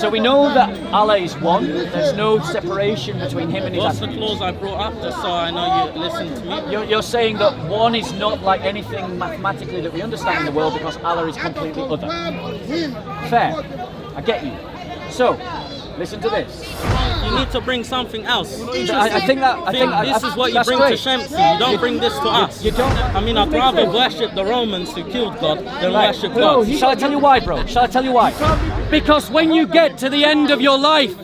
So we know that Allah is one. There's no separation between him and his What's the attributes. clause I brought up, just so I know you listen to me? You're saying that one is not like anything mathematically that we understand in the world because Allah is completely other. Fair. I get you. So, listen to this. You need to bring something else. I think this is what you bring great. to Shamsi. You don't bring this to us. You don't. I mean, I'd rather worship the Romans who killed God than worship God. Shall I tell you why, bro? Shall I tell you why? Because when you get to the end of your life,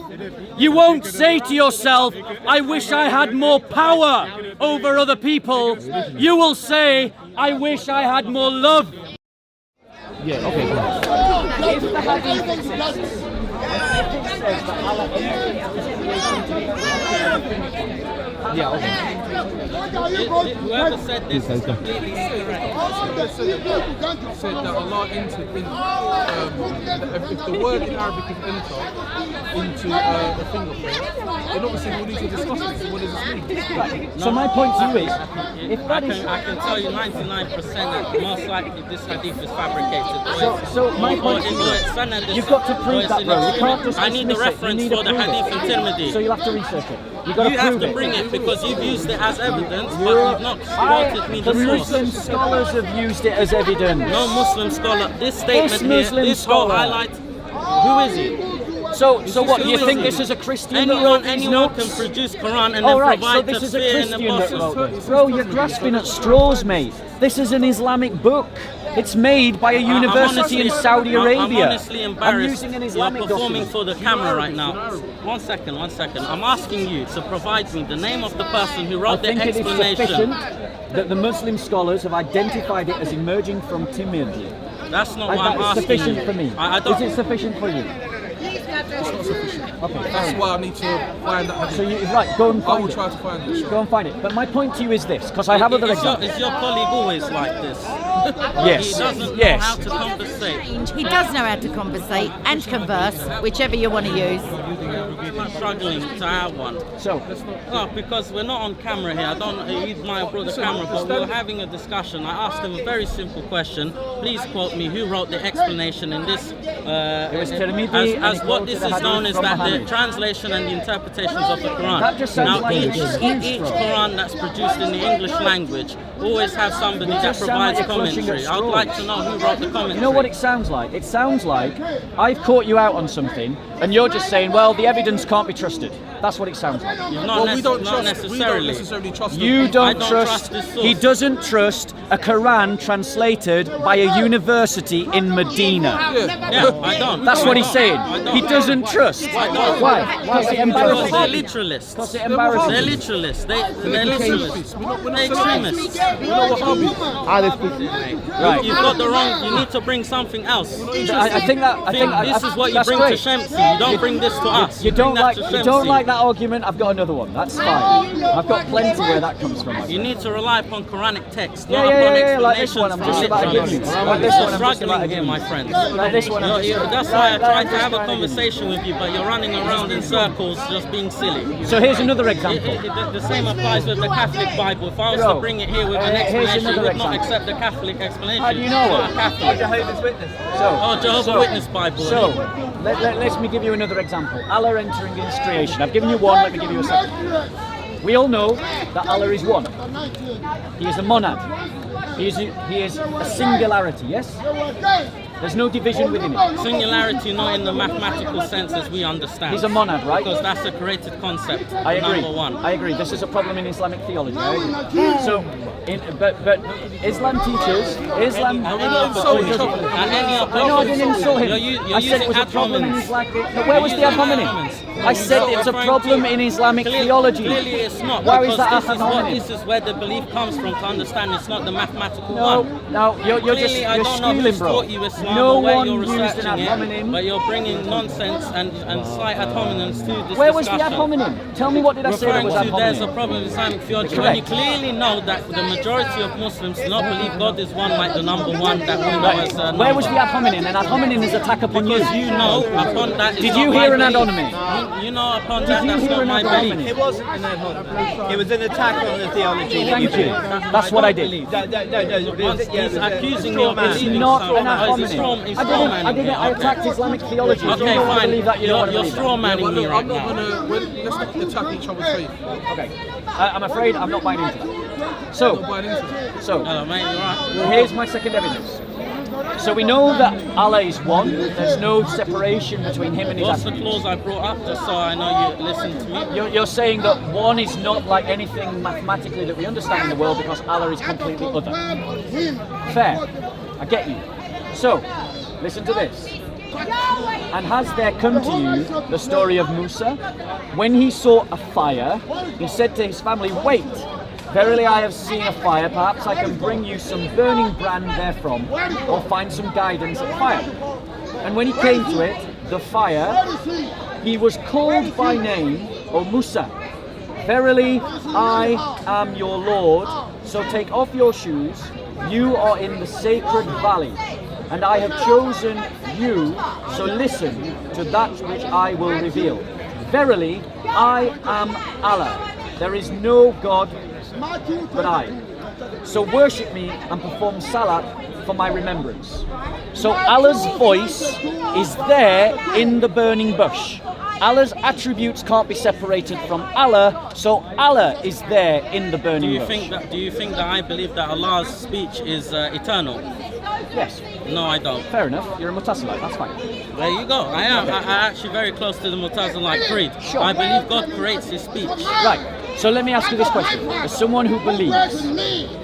you won't say to yourself, I wish I had more power over other people. You will say, I wish I had more love. Yeah, okay. If the hadith says that Allah Yeah, okay. Whoever said this is completely incorrect. Said that Allah entered in, if the word in Arabic is enter into a fingerprint, then obviously we need to discuss this. What does this mean? So my point to you is, if that is... I can tell you 99% that most likely this hadith is fabricated. So my point to you is, you've got to prove that, bro. You can't just I need the dismiss it. reference You need for to the prove hadith in Tirmidhi. So you'll have to research it. You've got to You prove have to it. bring it because you've used it as evidence, but you've not quoted me The the Muslim source. scholars have used it as evidence. No Muslim scholar. This statement here, Muslim this whole scholar. highlight. Who is he? So what, do you Who think is this he? is a Christian that wrote these Anyone can notes? produce Quran and Oh then right, so provide this is a tafsir and Christian that apostles. wrote this. Bro, you're grasping at straws, mate. This is an Islamic book. It's made by a university in Saudi Arabia. I'm honestly embarrassed. I'm using an Islamic You're performing document. for the camera right now. One second. I'm asking you to provide me the name of the person who I wrote the think it is explanation. sufficient that the Muslim scholars have identified it as emerging from Tirmidhi. That's not And what I'm that is asking sufficient you. for me. I don't. Is it sufficient for you? It's not sufficient. Okay. That's why I need to find that So hadith. you right, go and I find will it. try to find it. Go and find it. But my point to you is this, because I have other examples. Is your colleague always like this? Yes. He doesn't know Yes. how to compensate. He does know how to conversate and converse, whichever you want to use. I'm not struggling to have one. So, No, because we're not on camera here. He might have brought the camera, but we were having a discussion. I asked him a very simple question. Please quote me who wrote the explanation in this. was Tirmidhi, and as he what quoted this a is hadith known as from that the Muhammad. translation and the interpretations of the Quran. That just sounds Now, like each an excuse, bro. Quran that's produced in the English language always have somebody that just sound like provides you're clutching at commentary. I'd like to know who wrote the commentary. you know what it sounds like? It sounds like I've caught you out on something, and you're just saying, well, the evidence can't be trusted. That's what it sounds like. Not, Well, we don't not necessarily necessarily. trust You them. don't, don't trust. trust this source. He doesn't trust a Quran translated by a university in Medina. Yeah, I don't. That's what he's saying. I don't. He doesn't trust. I don't. Why? Why is it Because embarrassing? they're literalists. Because it embarrasses. They're literalists. They're literalists. They're extremists. We're not Wahhabi. Right. You've got the wrong. You need to bring something else. I think that. I think This is what you that's bring great. to Shamsi. You don't bring this to us. You don't bring like. that to You don't Shamsi. like that argument. I've got another one. That's fine. I've got plenty where that comes from. You need to rely upon Quranic text, Yeah, not yeah, upon yeah, explanations like this one. I'm from just about to give you. literalists. Like this You're one. I'm just about to struggling give here, you. my friend. Like this one. I'm just- That's why I like tried to this have a one, I'm just conversation with you, but you're running around in circles, just being silly. So here's another example. The same applies with the Catholic Bible. If I was to Bro, bring it here with an here's explanation, you another would not example. accept the Catholic explanation. How do you know You're not it? a Catholic. So, Jehovah's Witness Bible. So, let me give you another example. Allah entering into creation. I've given you one, let me give you a second. We all know that Allah is one. He is a monad. He is a singularity, yes? There's no division within it. Singularity, not in the mathematical sense as we understand. He's a monad, right? Because that's a created concept. I agree. Number one. I agree. This is a problem in Islamic theology. I agree. So, but Islam teaches Islam. At any No, I didn't insult him. You're I said it using was a problem in ad Islamic. hominems. No, where was the ad You're using hominem? ad hominems. I said it's a problem in Islamic theology. Clearly it's not. Why because is that this ad is what hominem? this is where the belief comes from to understand it's not the mathematical No, one. no, you're just Clearly, I you're don't know squealing, who's bro. taught you Islam No or where one you're used an ad researching it, hominem. but you're bringing nonsense and slight ad hominems to this Where was the discussion. ad hominem? Tell me what did I say that Referring was ad to there's a hominem? problem with Islamic theology Correct. when you clearly know that the majority of Muslims do not believe God is one like the number one that we know as number. Where was the ad hominem? An ad hominem is attack upon you. Because you know upon that is Did not you my hear an ad belief. hominem? You know upon Did that you that's hear not an my ad belief. hominem? It wasn't an ad hominem. It was an attack on the theology. Thank you. That's what I did. No, He's accusing me of man. It's believing not something. an ad How is hominem. this I didn't. I attacked Islamic theology. If you Okay, don't want to fine. believe that, you don't want to You're believe straw that. manning But me look, right I'm not now. let's not attack each other's faith. Okay. I'm afraid I'm not buying into that. Not So, buying into it. Hello, mate. You alright? here's my second evidence. So we know that Allah is one. There's no separation between Him and His What's the attributes. clause I brought up, just so I know you listen to me? You're saying that one is not like anything mathematically that we understand in the world because Allah is completely other. Fair. I get you. So, listen to this. And has there come to you the story of Musa? When he saw a fire, he said to his family, "Wait, verily I have seen a fire, perhaps I can bring you some burning brand therefrom, or find some guidance at fire." And when he came to it, the fire, he was called by name, "O Musa, verily I am your Lord, so take off your shoes, you are in the sacred valley, and I have chosen you, so listen to that which I will reveal. Verily I am Allah, there is no God but I. So worship me and perform salat for my remembrance." So Allah's voice is there in the burning bush. Allah's attributes can't be separated from Allah, so Allah is there in the burning bush. Do you think that I believe that Allah's speech is eternal? Yes, No, I don't. fair enough. You're a Mutasilite, that's fine. There you go. I am. I'm actually very close to the Mutazilite creed. Sure. I believe God creates His speech. Right, so let me ask you this question. As someone who believes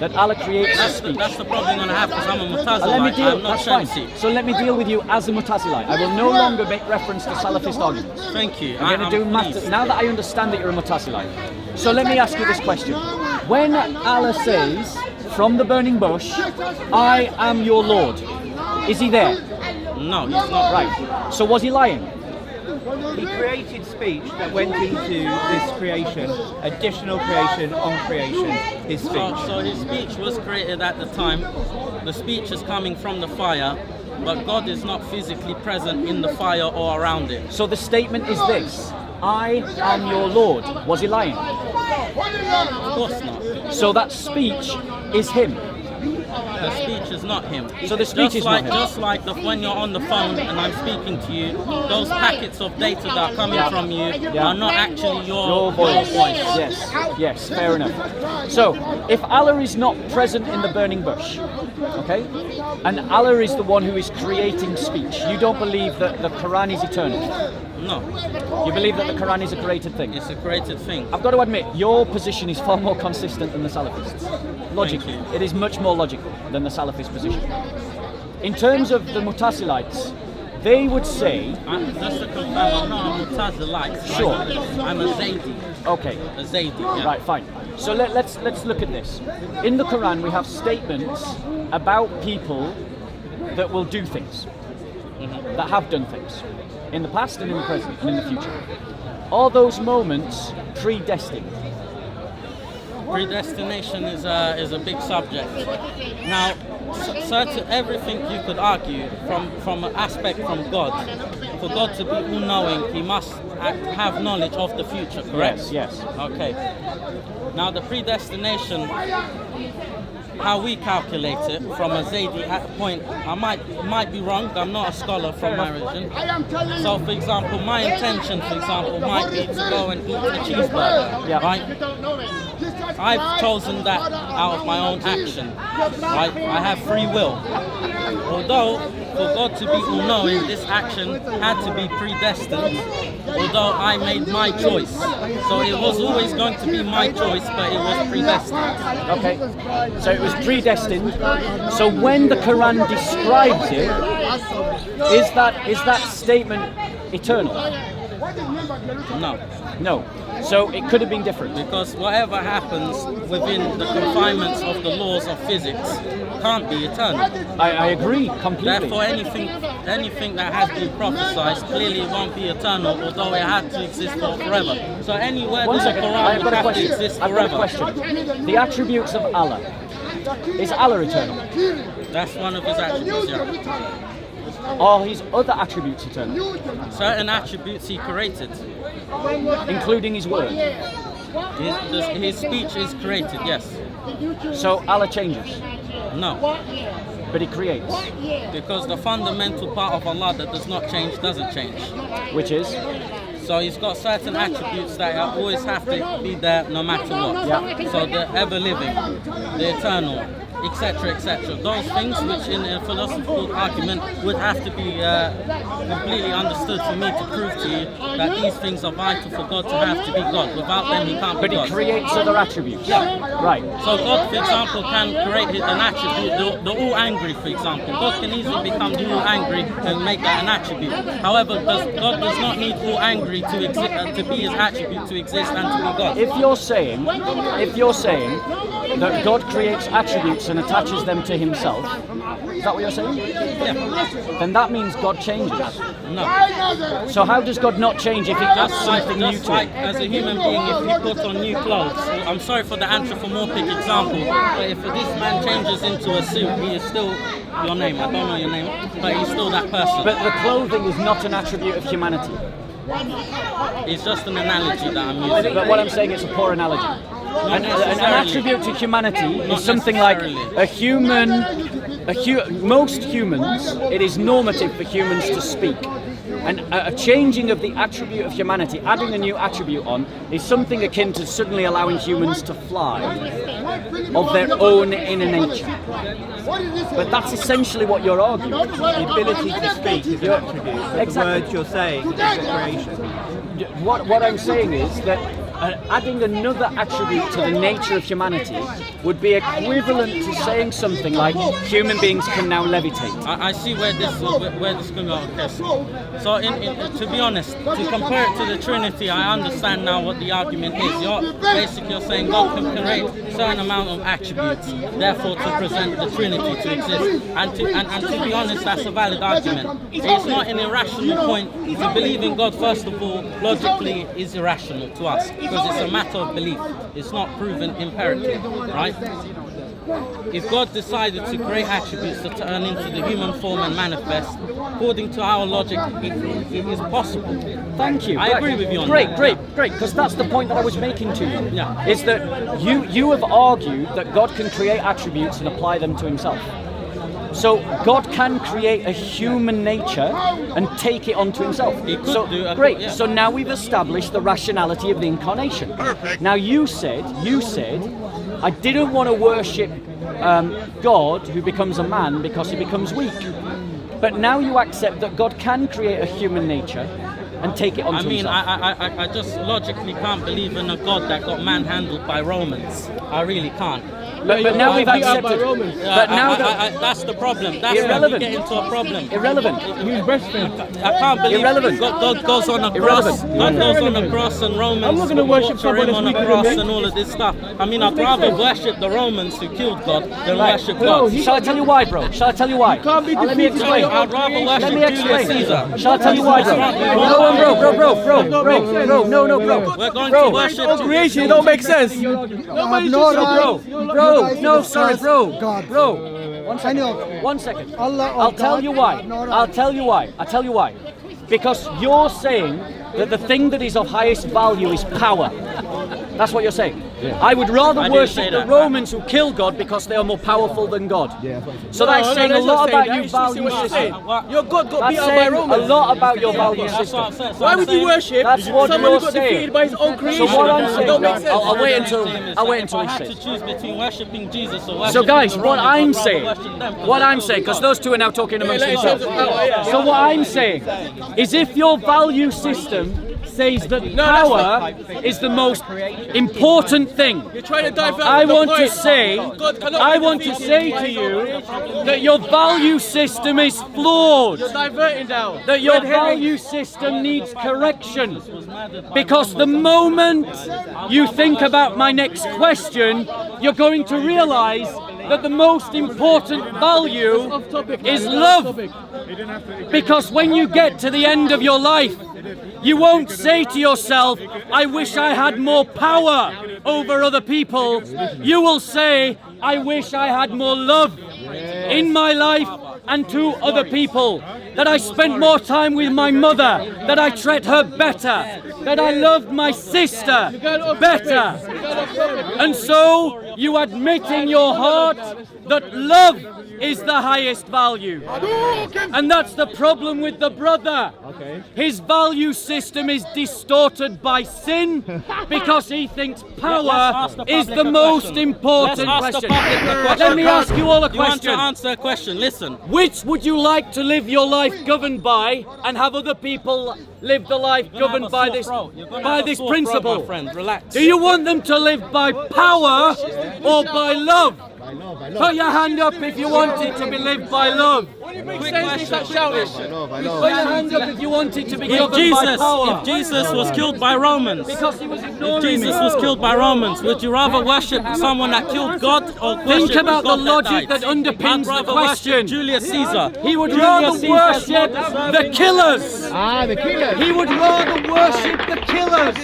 that Allah creates his That's speech, the problem I'm going to have because I'm a let me Mutazilite. deal, I'm not that's fine. Shamsi. So let me deal with you as a Mutazilite. I will no longer make reference to Salafist arguments. Thank you. I'm going to do math pleased. now that I understand that you're a Mutazilite. So let me ask you this question. When Allah says from the burning bush, "I am your Lord," is he there? No, he's not. Right. So was he lying? He created speech that went into this creation, additional creation on creation, his speech. So his speech was created at the time. The speech is coming from the fire, but God is not physically present in the fire or around it. So the statement is this: "I am your Lord." Was he lying? Of course not. So that speech is him. The speech is not him. So the speech is not him. Just like when you're on the phone and I'm speaking to you, those packets of data that are coming from you are not actually your voice. voice. Yes, fair enough. So, if Allah is not present in the burning bush, okay, and Allah is the one who is creating speech, you don't believe that the Quran is eternal. No, You believe that the Quran is a created thing. it's a created thing. I've got to admit, your position is far more consistent than the Salafists. Logically, you. it is much more logical than the Salafist position. In terms of the Mutasilites, they would say, Just to confirm, I'm not a Mutazilite. Sure. I'm a Zaydi. okay, A Zaydi, yeah. right, fine. So let's look at this. In the Quran, we have statements about people that will do things, that have done things, in the past and in the present and in the future. Are those moments predestined? Predestination is a big subject. Now, certain everything you could argue from an aspect from God. For God to be all-knowing, He must have knowledge of the future. Correct? Yes. Okay. Now, the predestination, how we calculate it from a Zaydi point, I might be wrong. I'm not a scholar from my religion. So, for example, my intention, might be to go and eat a cheeseburger. Yeah. Right? I've chosen that out of my own action. Right? I have free will. Although, for God to be all-knowing, this action had to be predestined. Although I made my choice. So it was always going to be my choice, but it was predestined. Okay. So it was predestined. So when the Quran describes it, is that statement eternal? No. No. So it could have been different. Because whatever happens within the confinements of the laws of physics can't be eternal. I agree completely. Therefore, anything that has been prophesied clearly won't be eternal, although it had to exist for forever. So anywhere One in the second, Quran I've got a would have to question. exist I've got a forever. question. The attributes of Allah. Is Allah eternal? That's one of His attributes, yeah. Are His other attributes eternal? Certain attributes He created. Including His word. His speech is created, yes. So Allah changes. No, but He creates, because the fundamental part of Allah that does not change doesn't change. which is So He's got certain attributes that always have to be there no matter what. Yeah. So the ever-living, the eternal, etc., etc. Those things which in a philosophical argument would have to be completely understood for me to prove to you that these things are vital for God to have to be God. Without them, He can't be but He God. creates other attributes. Right. So God, for example, can create an attribute, the all angry, for example. God can easily become the all angry and make that an attribute. However, God does not need all angry to be His attribute to exist and to be God. If you're saying that God creates attributes and attaches them to Himself, is that what you're saying? Yeah. Then that means God changes. No. So how does God not change if He adds Just like, something new to like it? as a human being, if he puts on new clothes, I'm sorry for the anthropomorphic example, but if this man changes into a suit, he is still your name. I don't know your name, but he's still that person. But the clothing is not an attribute of humanity. It's just an analogy that I'm using. But what I'm saying is a poor analogy. An necessarily. attribute to humanity Not is something like necessarily. a human. Most humans, it is normative for humans to speak. And a changing of the attribute of humanity, adding a new attribute on, is something akin to suddenly allowing humans to fly of their own inner nature. But that's essentially what you're arguing. The ability to speak is an attribute. The Exactly. words you're saying is a creation. What I'm saying is that adding another attribute to the nature of humanity would be equivalent to saying something like human beings can now levitate. I see where this can go. Okay. So, to be honest, to compare it to the Trinity, I understand now what the argument is. You're saying God can create a certain amount of attributes, therefore to present the Trinity to exist. And to be honest, that's a valid argument. It's not an irrational point. To believe in God, first of all, logically is irrational to us, because it's a matter of belief. It's not proven empirically, right? If God decided to create attributes to turn into the human form and manifest, according to our logic, it is possible. Thank you. I agree with you on great, that. Great, because that's the point that I was making to you. Yeah. Is that you have argued that God can create attributes and apply them to Himself. So God can create a human nature and take it onto Himself. He could So do. great. Yeah. So now we've established the rationality of the incarnation. Perfect. Now you said, I didn't want to worship God who becomes a man because He becomes weak. But now you accept that God can create a human nature and take it onto Himself. I just logically can't believe in a God that got manhandled by Romans. I really can't. But now we've accepted. But now that's the problem. That's Irrelevant. where we get into a problem. Irrelevant. I can't believe Irrelevant. God goes on a cross. Irrelevant. God goes on a cross and Romans I'm not gonna worship torture someone him on a that's weaker cross than me. and all of this stuff. I mean, I'd rather worship the Romans who killed God than worship Bro, God. Shall I tell you why, bro? Shall I tell you why? can't be Let me defeated explain. by I'd rather Let worship me Julius explain. Caesar. Shall I tell you why, bro? We're going to worship Creation, it don't make sense. Bro, one second. I'll tell you why. Because you're saying that the thing that is of highest value is power. That's what you're saying. I would rather I didn't say worship the that. Romans who kill God because they are more powerful than God. So that's saying a lot about your value system. Your God got That's beat up by saying a Romans. lot about your value That's what I'm system. saying. Why would you worship That's what someone you're who got saying. defeated by his own creation? So what I'm It saying, don't make sense. I'll wait until If he I had to says. choose between worshipping Jesus or So worshipping guys, the what Romans, I'm I'd rather saying, worship them because those two are now talking amongst like, themselves. So what I'm saying is if your value system says that power is the most important thing, You're trying to divert I the want to point. say God cannot I be want to defeated. say to you that your value system is flawed. You're diverting now. That your Red herring. value system needs correction. Because the moment you think about my next question, you're going to realize that the most important value Off topic. is Off love. topic. Because when you get to the end of your life, you won't say to yourself, I wish I had more power over other people. You will say, I wish I had more love in my life and to other people. That I spent more time with my mother, that I treat her better, that I loved my sister better. And so you admit in your heart that love is the highest value. And that's the problem with the brother. Okay. His value system is distorted by sin because he thinks power is the most important question. Let me ask you all a You want to question. answer a question? Listen. Which would you like to live your life governed by and have other people live the life governed by this principle? My friend, relax. Do you want them to live by power or by love? Put your hand up if you want it to be lived by love. Quick question. Put your hand up if you want it to be governed by power. If Jesus was killed by Romans, Because he was if ignoring Jesus me. was killed by Romans, would you rather worship someone that killed God or Think worship about the God logic that died? underpins I'd the rather question. worship Julius Caesar. He would Julius rather Caesar's worship more the killers. The killer. He would rather worship the killers.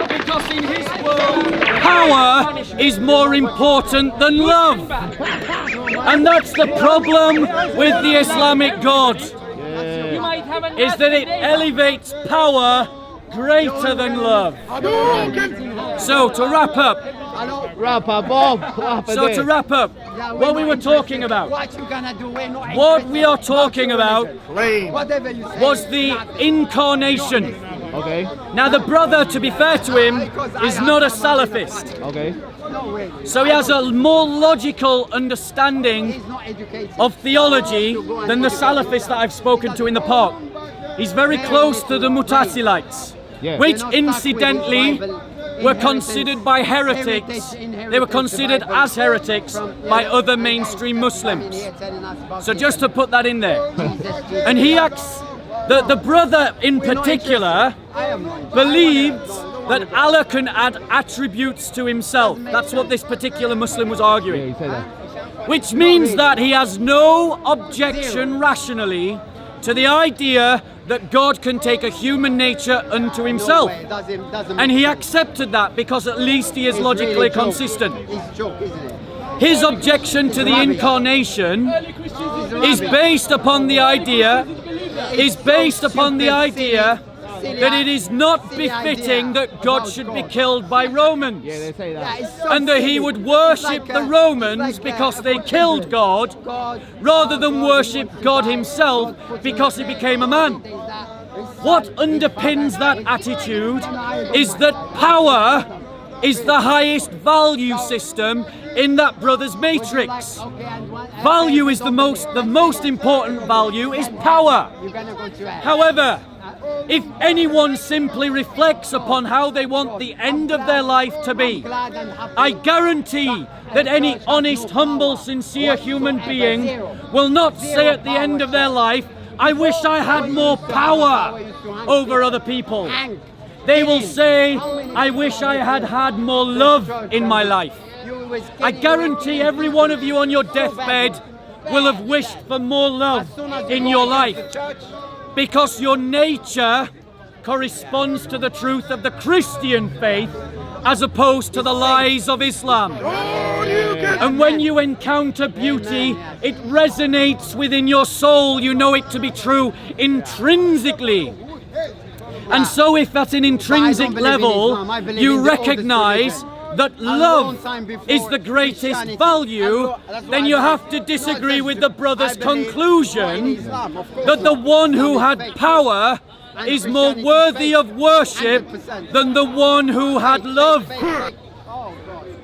Because in his world, power is more important than love. And that's the problem with the Islamic God. Is that it elevates power greater than love. So to wrap up, what we were talking about, what we are talking about was the incarnation. Okay. Now the brother, to be fair to him, is not a Salafist. Okay. So he has a more logical understanding of theology than the Salafists that I've spoken to in the park. He's very close to the Mu'tazilites, which incidentally were considered by heretics. They were considered as heretics by other mainstream Muslims. So just to put that in there. And he acts, the brother in particular believed that Allah can add attributes to himself. That's what this particular Muslim was arguing. Which means that he has no objection rationally to the idea that God can take a human nature unto himself. And he accepted that because at least he is logically consistent. His objection to the incarnation is based upon the idea that it is not befitting that God should be killed by Romans. They say that. And that he would worship the Romans because they killed God, rather than worship God himself because he became a man. What underpins that attitude is that power is the highest value system in that brother's matrix. Value is the most important value is power. However, if anyone simply reflects upon how they want the end of their life to be, I guarantee that any honest, humble, sincere human being will not say at the end of their life, I wish I had more power over other people. They will say, I wish I had had more love in my life. I guarantee every one of you on your deathbed will have wished for more love in your life. Because your nature corresponds to the truth of the Christian faith as opposed to the lies of Islam. And when you encounter beauty, it resonates within your soul. You know it to be true intrinsically. And so if at an intrinsic level you recognize that love is the greatest value, then you have to disagree with the brother's conclusion that the one who had power is more worthy of worship than the one who had love.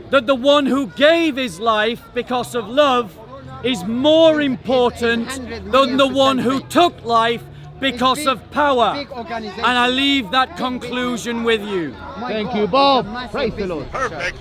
That the one who gave his life because of love is more important than the one who took life because of power. And I leave that conclusion with you. Thank you, Bob. Praise the Lord. Perfect.